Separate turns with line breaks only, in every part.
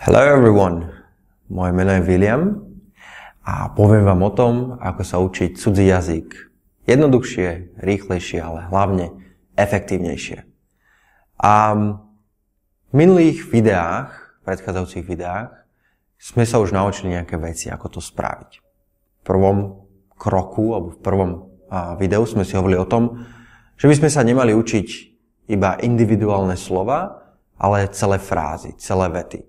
Hello everyone, moje meno je William a poviem vám o tom, ako sa učiť cudzí jazyk jednoduchšie, rýchlejšie, ale hlavne efektívnejšie. A v minulých videách, predchádzajúcich videách, sme sa už naučili nejaké veci, ako to spraviť. V prvom kroku, alebo v prvom videu sme si hovorili o tom, že by sme sa nemali učiť iba individuálne slova, ale celé frázy, celé vety.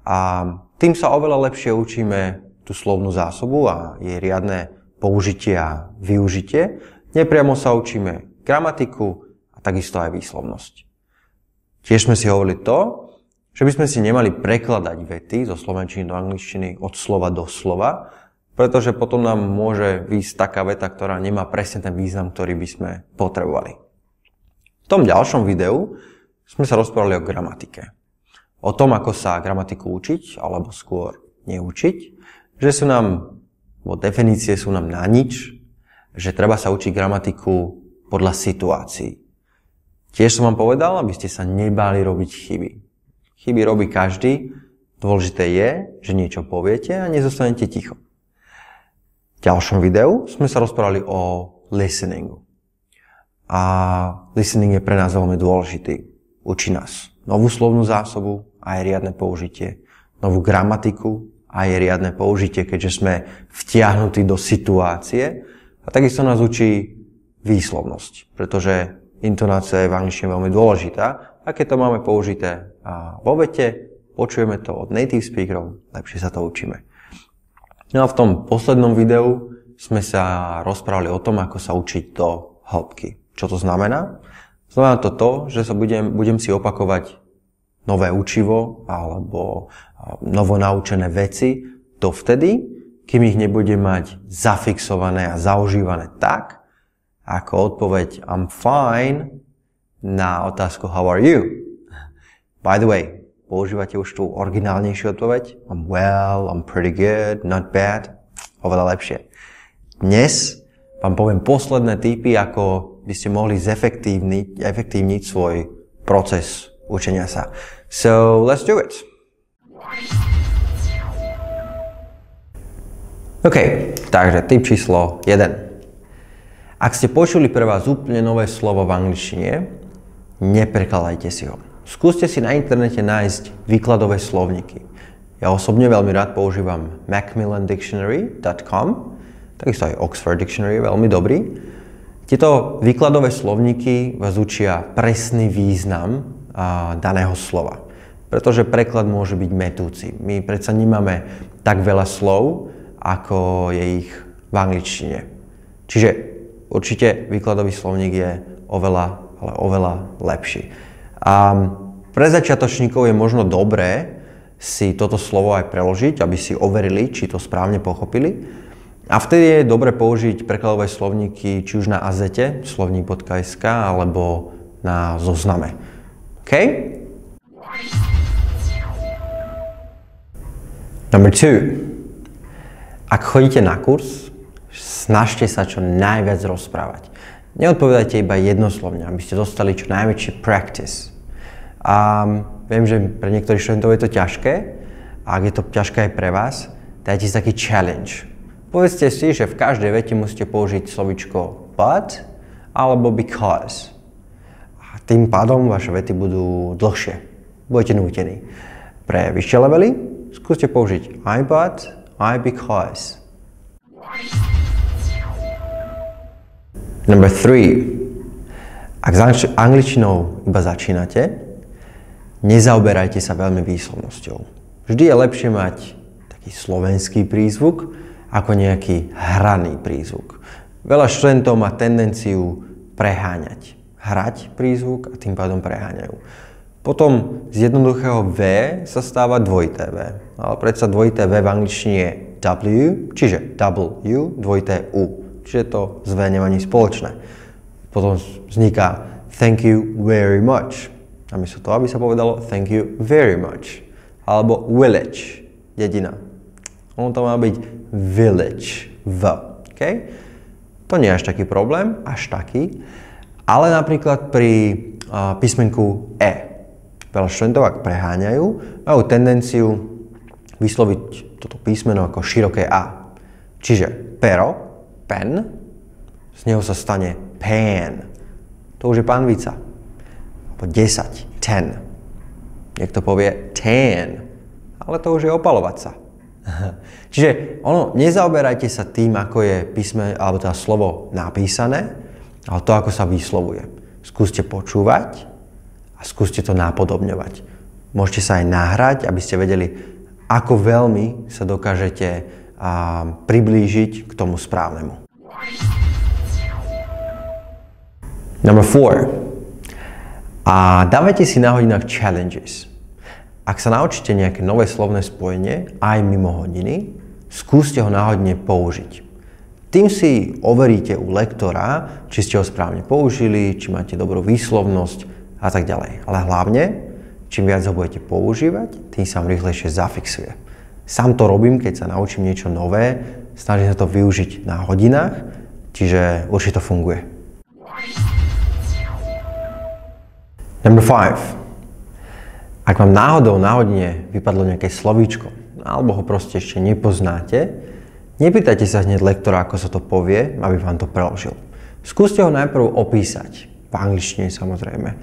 A tým sa oveľa lepšie učíme tú slovnú zásobu a jej riadne použitie a využitie. Nepriamo sa učíme gramatiku a takisto aj výslovnosť. Tiež sme si hovorili to, že by sme si nemali prekladať vety zo slovenčiny do angličtiny od slova do slova, pretože potom nám môže výjsť taká veta, ktorá nemá presne ten význam, ktorý by sme potrebovali. V tom ďalšom videu sme sa rozprávali o gramatike. O tom, ako sa gramatiku učiť, alebo skôr neučiť, že sú nám, definície sú nám na nič, že treba sa učiť gramatiku podľa situácií. Tiež som vám povedal, aby ste sa nebáli robiť chyby. Chyby robí každý, dôležité je, že niečo poviete a nezostanete ticho. V ďalšom videu sme sa rozprávali o listeningu. A listening je pre nás veľmi dôležitý. Učí nás novú slovnú zásobu, aj riadne použitie, novú gramatiku, aj riadne použitie, keďže sme vtiahnutí do situácie. A takisto nás učí výslovnosť, pretože intonácia je v angličtine veľmi dôležitá. A keď to máme použité vo vete, počujeme to od native speakerov, lepšie sa to učíme. No a v tom poslednom videu sme sa rozprávali o tom, ako sa učiť do hĺbky. Čo to znamená? Znamená to, že sa budem si opakovať nové učivo alebo novonaučené veci dovtedy, kým ich nebudem mať zafixované a zaužívané tak, ako odpoveď I'm fine na otázku How are you? By the way, používate už tú originálnejšiu odpoveď? I'm well, I'm pretty good, not bad. Oveľa lepšie. Dnes vám poviem posledné tipy, ako by ste mohli efektívniť svoj proces učenia sa. So, let's do it. OK, takže tip číslo 1. Ak ste počuli pre vás úplne nové slovo v angličtine, neprekladajte si ho. Skúste si na internete nájsť výkladové slovníky. Ja osobne veľmi rád používam macmillandictionary.com, takisto aj Oxford Dictionary je veľmi dobrý. Tieto výkladové slovníky vás učia presný význam daného slova. Pretože preklad môže byť mätúci. My predsa nemáme tak veľa slov, ako je ich v angličtine. Čiže určite výkladový slovník je oveľa lepší. A pre začiatočníkov je možno dobré si toto slovo aj preložiť, aby si overili, či to správne pochopili. A vtedy je dobre použiť prekladové slovníky či už na Azete, slovník.sk, alebo na Zozname. OK? Number 2. Ak chodíte na kurz, snažte sa čo najviac rozprávať. Neodpovedajte iba jednoslovne, aby ste dostali čo najväčší practice. A viem, že pre niektorých študentov je to ťažké, a ak je to ťažké aj pre vás, dajte si taký challenge. Povedzte si, že v každej vete musíte použiť slovičko but alebo because. A tým pádom vaše vety budú dlhšie. Budete nútení. Pre vyššie levely skúste použiť I but, I because. Number 3. Ak s angličtinou iba začínate, nezaoberajte sa veľmi výslovnosťou. Vždy je lepšie mať taký slovenský prízvuk ako nejaký hraný prízvuk. Veľa študentov má tendenciu preháňať. Hrať prízvuk a tým pádom preháňajú. Potom z jednoduchého V sa stáva dvojité V. Ale predsa dvojité V v angličtine je W, čiže W, dvojité U. Čiže to z V nemá nič spoločné. Potom vzniká thank you very much. Namiesto toho, aby sa povedalo thank you very much. Alebo village, dedina. Ono to má byť village, V. Okay? To nie je až taký problém, ale napríklad pri písmenku E. Veľa študentov, ak preháňajú, majú tendenciu vysloviť toto písmeno ako široké A. Čiže pero, pen, z neho sa stane pen. To už je pánvica. 10, 10. Niekto povie 10, ale to už je opalovať sa. Čiže nezaoberajte sa tým, ako je písme, alebo teda slovo napísané, ale to, ako sa vyslovuje. Skúste počúvať a skúste to napodobňovať. Môžete sa aj nahrať, aby ste vedeli, ako veľmi sa dokážete priblížiť k tomu správnemu. Number 4. A dávajte si na hodinách challenges. Ak sa naučíte nejaké nové slovné spojenie, aj mimo hodiny, skúste ho na hodine použiť. Tým si overíte u lektora, či ste ho správne použili, či máte dobrú výslovnosť a tak ďalej. Ale hlavne, čím viac ho budete používať, tým sa vám rýchlejšie zafixuje. Sám to robím, keď sa naučím niečo nové, snažím sa to využiť na hodinách, čiže určite to funguje. Number 5. Ak vám náhodou na hodine vypadlo nejaké slovíčko, alebo ho proste ešte nepoznáte, nepýtajte sa hneď lektora, ako sa to povie, aby vám to preložil. Skúste ho najprv opísať, v angličtine samozrejme.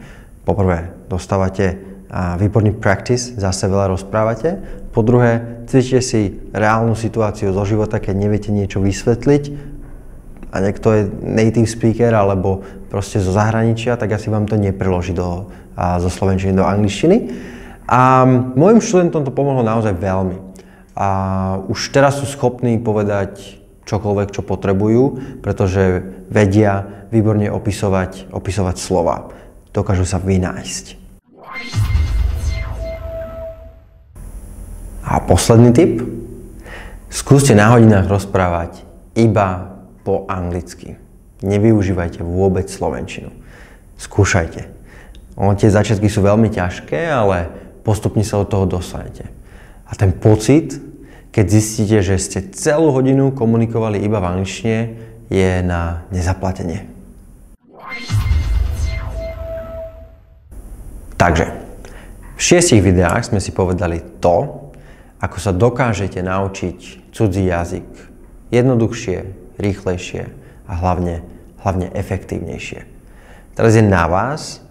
Poprvé, dostávate výborný practice, zase veľa rozprávate. Po druhé, cvičte si reálnu situáciu zo života, keď neviete niečo vysvetliť, a niekto je native speaker alebo proste zo zahraničia, tak asi vám to nepreloží zo slovenčiny do angličtiny. A mojim študentom to pomohlo naozaj veľmi. A už teraz sú schopní povedať čokoľvek, čo potrebujú, pretože vedia výborne opisovať slova. Dokážu sa vynájsť. A posledný tip. Skúste na hodinách rozprávať iba po anglicky. Nevyužívajte vôbec slovenčinu. Skúšajte. Tie začiatky sú veľmi ťažké, ale postupne sa od toho dostanete. A ten pocit, keď zistíte, že ste celú hodinu komunikovali iba v angličtine, je na nezaplatenie. Takže, v 6 videách sme si povedali to, ako sa dokážete naučiť cudzí jazyk jednoduchšie, rýchlejšie a hlavne efektívnejšie. Teraz je na vás,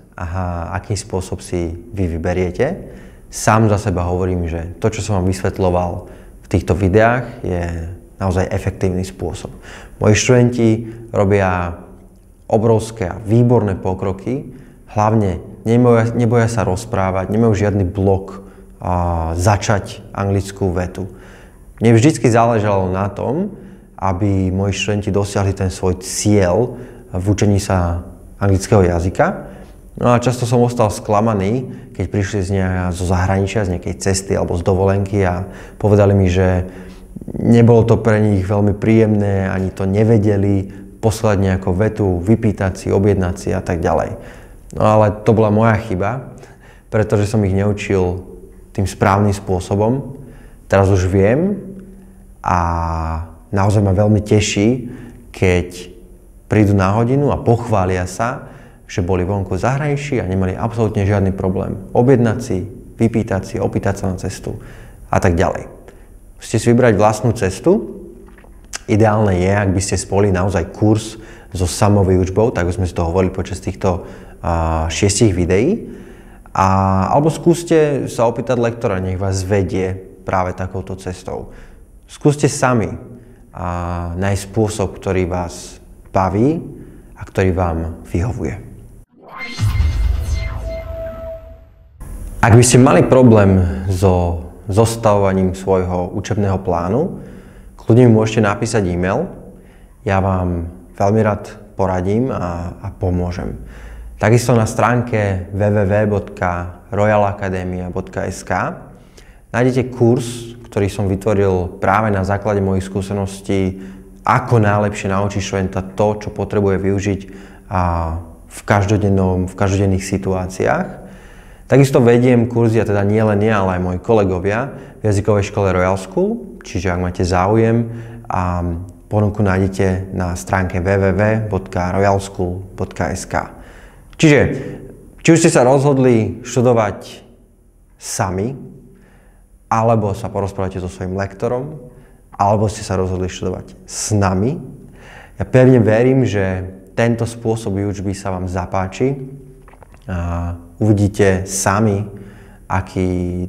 aký spôsob si vy vyberiete. Sám za seba hovorím, že to, čo som vám vysvetľoval v týchto videách, je naozaj efektívny spôsob. Moji študenti robia obrovské a výborné pokroky, hlavne neboja sa rozprávať, nemajú žiadny blok začať anglickú vetu. Mne vždycky záležalo na tom, aby moji študenti dosiahli ten svoj cieľ v učení sa anglického jazyka. No a často som ostal sklamaný, keď prišli zo zahraničia, z nejakej cesty alebo z dovolenky a povedali mi, že nebolo to pre nich veľmi príjemné, ani to nevedeli poslať nejakú vetu, vypýtať si, objednať si a tak ďalej. No ale to bola moja chyba, pretože som ich neučil tým správnym spôsobom. Teraz už viem a naozaj ma veľmi teší, keď prídu na hodinu a pochvália sa, že boli vonku v zahraničí a nemali absolútne žiadny problém objednať si, vypýtať si, opýtať sa na cestu a tak ďalej. Musíte si vybrať vlastnú cestu. Ideálne je, ak by ste spolili naozaj kurz so samovýučbou, tak sme si to hovorili počas týchto 6 videí. Alebo skúste sa opýtať lektora, nech vás vedie práve takouto cestou. Skúste sami nájsť spôsob, ktorý vás baví a ktorý vám vyhovuje. Ak by ste mali problém so zostavovaním svojho učebného plánu, kľudne mi môžete napísať e-mail. Ja vám veľmi rád poradím a pomôžem. Takisto na stránke www.royalacademia.sk nájdete kurz, ktorý som vytvoril práve na základe mojich skúseností, ako najlepšie naučiť študenta to, čo potrebuje využiť v každodenných situáciách. Takisto vediem kurzy, a teda nie len ja, ale aj moji kolegovia v jazykovej škole Royal School, čiže ak máte záujem, ponuku nájdete na stránke www.royalschool.sk. Čiže, či už ste sa rozhodli študovať sami, alebo sa porozprávate so svojím lektorom, alebo ste sa rozhodli študovať s nami. Ja pevne verím, že tento spôsob výučby sa vám zapáči. Uvidíte sami, aký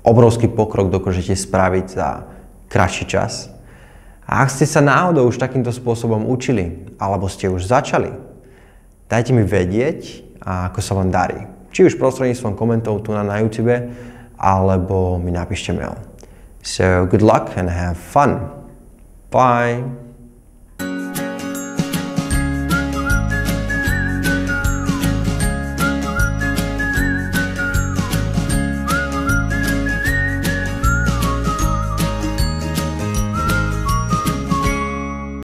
obrovský pokrok dokážete spraviť za kratší čas. A ak ste sa náhodou už takýmto spôsobom učili, alebo ste už začali, dajte mi vedieť, ako sa vám darí. Či už prostredníctvom komentov tu na YouTube, alebo mi napíšte mail. So good luck and have fun. Bye.